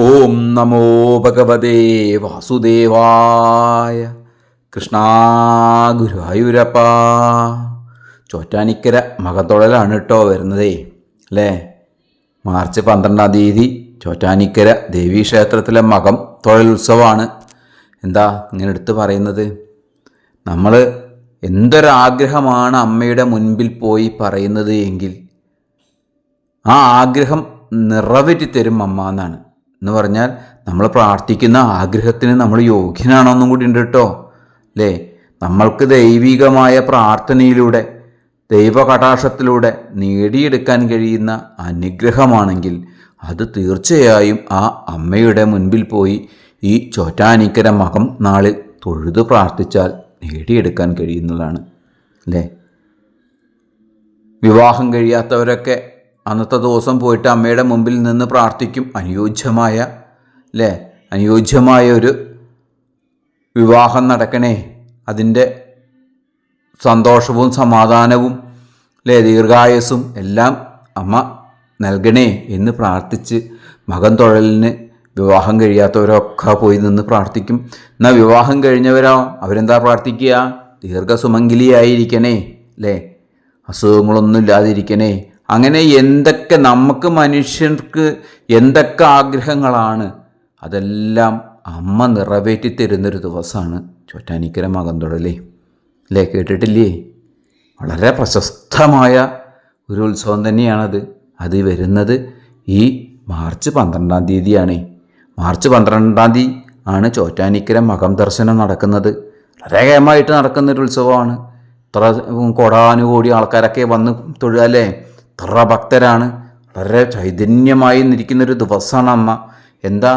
ഓം നമോ ഭഗവതേ വാസുദേവായ. കൃഷ്ണ ഗുരുവായൂരപ്പ. ചോറ്റാനിക്കര മകത്തൊഴലാണ് കേട്ടോ വരുന്നതേ അല്ലേ. മാർച്ച് 12-ാം തീയതി ചോറ്റാനിക്കര ദേവീക്ഷേത്രത്തിലെ മകം തൊഴൽ ഉത്സവമാണ്. എന്താ ഇങ്ങനെ എടുത്ത് പറയുന്നത്? നമ്മൾ എന്തൊരാഗ്രഹമാണ് അമ്മയുടെ മുൻപിൽ പോയി പറയുന്നത് എങ്കിൽ ആ ആഗ്രഹം നിറവേറ്റി തരും അമ്മ എന്നാണ്. എന്ന് പറഞ്ഞാൽ നമ്മൾ പ്രാർത്ഥിക്കുന്ന ആഗ്രഹത്തിന് നമ്മൾ യോഗ്യനാണോന്നും കൂടി ഉണ്ട് കേട്ടോ അല്ലേ. നമ്മൾക്ക് ദൈവികമായ പ്രാർത്ഥനയിലൂടെ ദൈവകടാക്ഷത്തിലൂടെ നേടിയെടുക്കാൻ കഴിയുന്ന അനുഗ്രഹമാണെങ്കിൽ അത് തീർച്ചയായും ആ അമ്മയുടെ മുൻപിൽ പോയി ഈ ചോറ്റാനിക്കര മകം നാളിൽ തൊഴുതു പ്രാർത്ഥിച്ചാൽ നേടിയെടുക്കാൻ കഴിയുന്നതാണ് അല്ലേ. വിവാഹം കഴിയാത്തവരൊക്കെ അന്നത്തെ ദിവസം പോയിട്ട് അമ്മയുടെ മുമ്പിൽ നിന്ന് പ്രാർത്ഥിക്കും. അനുയോജ്യമായ ഒരു വിവാഹം നടക്കണേ, അതിൻ്റെ സന്തോഷവും സമാധാനവും ദീർഘായുസ്സും എല്ലാം അമ്മ നൽകണേ എന്ന് പ്രാർത്ഥിച്ച് മകം തൊഴലിന് വിവാഹം കഴിയാത്തവരൊക്കെ പോയി നിന്ന് പ്രാർത്ഥിക്കും. എന്നാൽ വിവാഹം കഴിഞ്ഞവരോ അവരെന്താ പ്രാർത്ഥിക്കുക? ദീർഘസുമംഗലിയായിരിക്കണേ അല്ലേ, അസുഖങ്ങളൊന്നും ഇല്ലാതിരിക്കണേ. അങ്ങനെ എന്തൊക്കെ നമുക്ക് മനുഷ്യർക്ക് എന്തൊക്കെ ആഗ്രഹങ്ങളാണ് അതെല്ലാം അമ്മ നിറവേറ്റി തരുന്നൊരു ദിവസമാണ് ചോറ്റാനിക്കര മകം തൊഴലേ അല്ലേ. കേട്ടിട്ടില്ലേ? വളരെ പ്രശസ്തമായ ഒരു ഉത്സവം തന്നെയാണത്. അത് വരുന്നത് ഈ മാർച്ച് 12-ാം തീയതിയാണ്. മാർച്ച് 12-ാം തീയതി ആണ് ചോറ്റാനിക്കര മകം ദർശനം നടക്കുന്നത്. വളരെ കേമായിട്ട് നടക്കുന്നൊരു ഉത്സവമാണ്. ഇത്ര കോടാനുകോടി ആൾക്കാരൊക്കെ വന്ന് തൊഴുകല്ലേ. ഇത്ര ഭക്തരാണ്. വളരെ ചൈതന്യമായി ഇരിക്കുന്നൊരു ദിവസമാണ് അമ്മ. എന്താ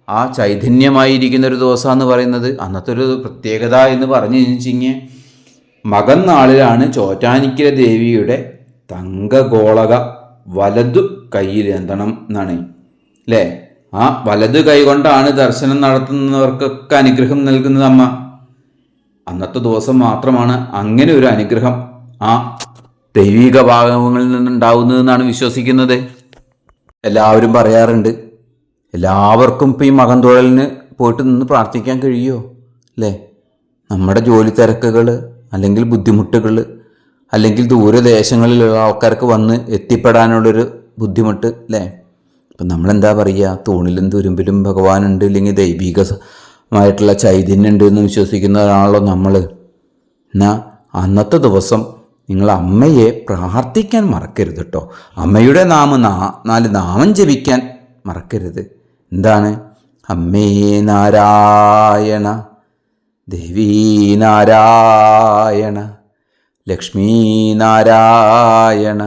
ആ ചൈതന്യമായിരിക്കുന്നൊരു ദിവസമെന്ന് പറയുന്നത്? അന്നത്തെ ഒരു പ്രത്യേകത എന്ന് പറഞ്ഞു കഴിഞ്ഞാൽ മകം നാളിലാണ് ചോറ്റാനിക്കര ദേവിയുടെ തങ്കഗോളക വലതു കയ്യിലേന്തണം എന്നാണ് അല്ലേ. ആ വലതു കൈ കൊണ്ടാണ് ദർശനം നടത്തുന്നവർക്കൊക്കെ അനുഗ്രഹം നൽകുന്നത് അമ്മ. അന്നത്തെ ദിവസം മാത്രമാണ് അങ്ങനെ ഒരു അനുഗ്രഹം ആ ദൈവിക ഭാഗങ്ങളിൽ നിന്നുണ്ടാവുന്നതെന്നാണ് വിശ്വസിക്കുന്നത്. എല്ലാവരും പറയാറുണ്ട്, എല്ലാവർക്കും ഇപ്പം ഈ മകം തൊഴലിന് പോയിട്ട് നിന്ന് പ്രാർത്ഥിക്കാൻ കഴിയുമോ അല്ലേ? നമ്മുടെ ജോലി തിരക്കുകൾ അല്ലെങ്കിൽ ബുദ്ധിമുട്ടുകൾ അല്ലെങ്കിൽ ദൂരദേശങ്ങളിലുള്ള ആൾക്കാർക്ക് വന്ന് എത്തിപ്പെടാനുള്ളൊരു ബുദ്ധിമുട്ട് അല്ലേ. അപ്പം നമ്മളെന്താ പറയുക? തൂണിലും തുരുമ്പിലും ഭഗവാനുണ്ട്, ഇല്ലെങ്കിൽ ദൈവികമായിട്ടുള്ള ചൈതന്യം ഉണ്ട് എന്ന് വിശ്വസിക്കുന്ന ഒരാളോ നമ്മൾ. എന്നാൽ അന്നത്തെ ദിവസം നിങ്ങൾ അമ്മയെ പ്രാർത്ഥിക്കാൻ മറക്കരുത് കേട്ടോ. അമ്മയുടെ നാല് നാമം ജപിക്കാൻ മറക്കരുത്. എന്താണ്? അമ്മേ നാരായണ, ദേവീ നാരായണ, ലക്ഷ്മീ നാരായണ,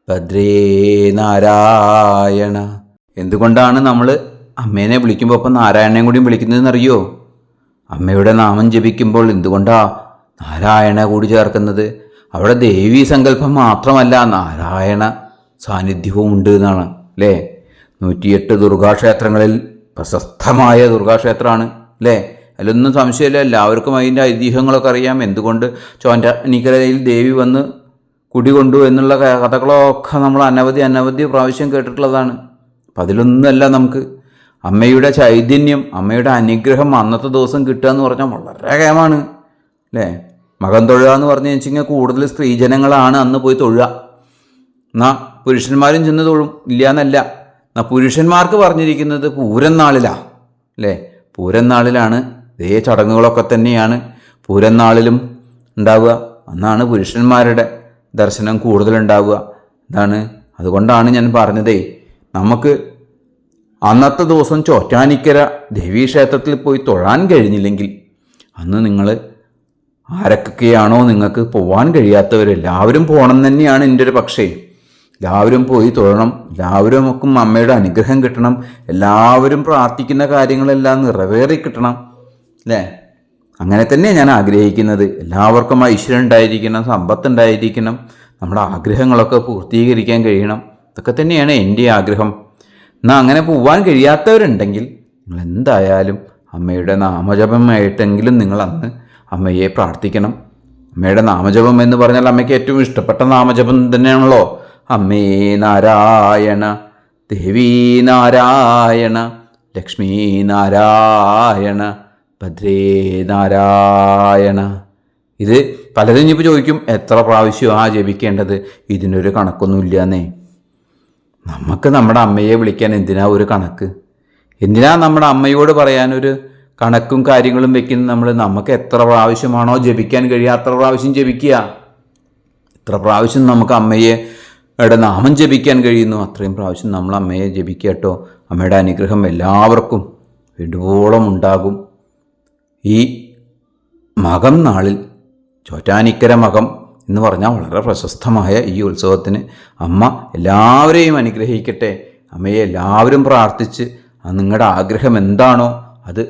ഭദ്രേ നാരായണ. എന്തുകൊണ്ടാണ് നമ്മൾ അമ്മേനെ വിളിക്കുമ്പോൾ അപ്പം നാരായണനെയും കൂടി വിളിക്കുന്നതെന്നറിയോ? അമ്മയുടെ നാമം ജപിക്കുമ്പോൾ എന്തുകൊണ്ടാ നാരായണ കൂടി ചേർക്കുന്നത്? അവിടെ ദേവീ സങ്കല്പം മാത്രമല്ല, നാരായണ സാന്നിധ്യവും ഉണ്ട് എന്നാണ് അല്ലേ. 108 ദുർഗാക്ഷേത്രങ്ങളിൽ പ്രശസ്തമായ ദുർഗാക്ഷേത്രമാണ് അല്ലേ. അതിലൊന്നും സംശയമില്ല. എല്ലാവർക്കും അതിൻ്റെ ഐതിഹ്യങ്ങളൊക്കെ അറിയാം. എന്തുകൊണ്ട് ചോറ്റാനിക്കരയിൽ ദേവി വന്ന് കുടികൊണ്ടു എന്നുള്ള കഥകളൊക്കെ നമ്മൾ അനവധി പ്രാവശ്യം കേട്ടിട്ടുള്ളതാണ്. അപ്പം അതിലൊന്നുമല്ല നമുക്ക് അമ്മയുടെ ചൈതന്യം, അമ്മയുടെ അനുഗ്രഹം അന്നത്തെ ദിവസം കിട്ടുക എന്ന് പറഞ്ഞാൽ വളരെ കേമാണ് അല്ലേ. മകം തൊഴുക എന്ന് പറഞ്ഞു വെച്ചാൽ കൂടുതൽ സ്ത്രീജനങ്ങളാണ് അന്ന് പോയി തൊഴുക. എന്നാൽ പുരുഷന്മാരും ചെന്ന് തൊഴും, ഇല്ല എന്നല്ല. എന്നാൽ പുരുഷന്മാർക്ക് പറഞ്ഞിരിക്കുന്നത് പൂരം നാളിലാണ് അല്ലേ. പൂരം നാളിലാണ് ഇതേ ചടങ്ങുകളൊക്കെ തന്നെയാണ് പൂരം നാളിലും ഉണ്ടാവുക. അന്നാണ് പുരുഷന്മാരുടെ ദർശനം കൂടുതലുണ്ടാവുക. ഇതാണ് അതുകൊണ്ടാണ് ഞാൻ പറഞ്ഞതേ, നമുക്ക് അന്നത്തെ ദിവസം ചോറ്റാനിക്കര ദേവീക്ഷേത്രത്തിൽ പോയി തൊഴാൻ കഴിഞ്ഞില്ലെങ്കിൽ അന്ന് നിങ്ങൾ ആരൊക്കെയാണോ നിങ്ങൾക്ക് പോകാൻ കഴിയാത്തവരെല്ലാവരും പോകണം തന്നെയാണ് എൻ്റെ ഒരു പക്ഷേ. എല്ലാവരും പോയി തൊഴണം, എല്ലാവരും അമ്മയുടെ അനുഗ്രഹം കിട്ടണം, എല്ലാവരും പ്രാർത്ഥിക്കുന്ന കാര്യങ്ങളെല്ലാം നിറവേറി കിട്ടണം അല്ലേ. അങ്ങനെ തന്നെ ഞാൻ ആഗ്രഹിക്കുന്നത്. എല്ലാവർക്കും ഐശ്വര്യം ഉണ്ടായിരിക്കണം, സമ്പത്ത് ഉണ്ടായിരിക്കണം, നമ്മുടെ ആഗ്രഹങ്ങളൊക്കെ പൂർത്തീകരിക്കാൻ കഴിയണം. ഇതൊക്കെ തന്നെയാണ് എൻ്റെ ആഗ്രഹം. എന്നാൽ അങ്ങനെ പോവാൻ കഴിയാത്തവരുണ്ടെങ്കിൽ നിങ്ങൾ എന്തായാലും അമ്മയുടെ നാമജപമായിട്ടെങ്കിലും നിങ്ങൾ അന്ന് അമ്മയെ പ്രാർത്ഥിക്കണം. അമ്മയുടെ നാമജപം എന്ന് പറഞ്ഞാൽ അമ്മയ്ക്ക് ഏറ്റവും ഇഷ്ടപ്പെട്ട നാമജപം തന്നെയാണല്ലോ. അമ്മേ നാരായണ, ദേവീ നാരായണ, ലക്ഷ്മീ നാരായണ, ഭദ്രേ നാരായണ. ഇത് പലരും ഇനിയിപ്പോൾ ചോദിക്കും, എത്ര പ്രാവശ്യമാണ് ജപിക്കേണ്ടത്? ഇതിനൊരു കണക്കൊന്നുമില്ലന്നേ. നമുക്ക് നമ്മുടെ അമ്മയെ വിളിക്കാൻ എന്തിനാ ഒരു കണക്ക്? എന്തിനാ നമ്മുടെ അമ്മയോട് പറയാനൊരു കണക്കും കാര്യങ്ങളും വെക്കുന്നത്? നമുക്ക് എത്ര പ്രാവശ്യമാണോ ജപിക്കാൻ കഴിയുക അത്ര പ്രാവശ്യം ജപിക്കുക. എത്ര പ്രാവശ്യം നമുക്ക് അമ്മയുടെ നാമം ജപിക്കാൻ കഴിയുന്നു അത്രയും പ്രാവശ്യം നമ്മൾ അമ്മയെ ജപിക്കുക കേട്ടോ. അമ്മയുടെ അനുഗ്രഹം എല്ലാവർക്കും വേണ്ടുവോളം ഉണ്ടാകും. ഈ മകം നാളിൽ, ചോറ്റാനിക്കര മകം എന്ന് പറഞ്ഞാൽ വളരെ പ്രശസ്തമായ ഈ ഉത്സവത്തിന് അമ്മ എല്ലാവരെയും അനുഗ്രഹിക്കട്ടെ. അമ്മയെ എല്ലാവരും പ്രാർത്ഥിച്ച് നിങ്ങളുടെ ആഗ്രഹം എന്താണോ അത്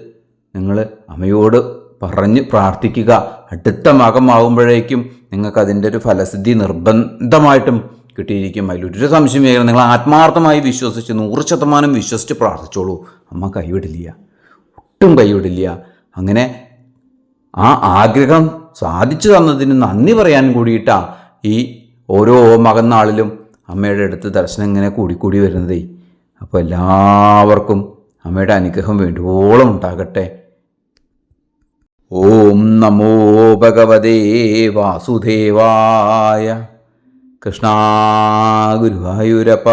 നിങ്ങൾ അമ്മയോട് പറഞ്ഞ് പ്രാർത്ഥിക്കുക. അടുത്ത മകമാകുമ്പോഴേക്കും നിങ്ങൾക്കതിൻ്റെ ഒരു ഫലസിദ്ധി നിർബന്ധമായിട്ടും കിട്ടിയിരിക്കും. അതിലൊരു സംശയമില്ല. നിങ്ങൾ ആത്മാർത്ഥമായി വിശ്വസിച്ച് 100% വിശ്വസിച്ച് പ്രാർത്ഥിച്ചോളൂ. അമ്മ കൈവിടില്ല, ഒട്ടും കൈവിടില്ല. അങ്ങനെ ആ ആഗ്രഹം സാധിച്ചു തന്നതിന് നന്ദി പറയാൻ കൂടിയിട്ടാണ് ഈ ഓരോ മകന്നാളിലും അമ്മയുടെ അടുത്ത് ദർശനം ഇങ്ങനെ കൂടിക്കൂടി വരുന്നതേ. അപ്പോൾ എല്ലാവർക്കും അമ്മയുടെ അനുഗ്രഹം വേണ്ടുവോളം ഉണ്ടാകട്ടെ. ഓം നമോ ഭഗവതേ വാസുദേവായ. കൃഷ്ണ ഗുരുവായൂരപ്പ.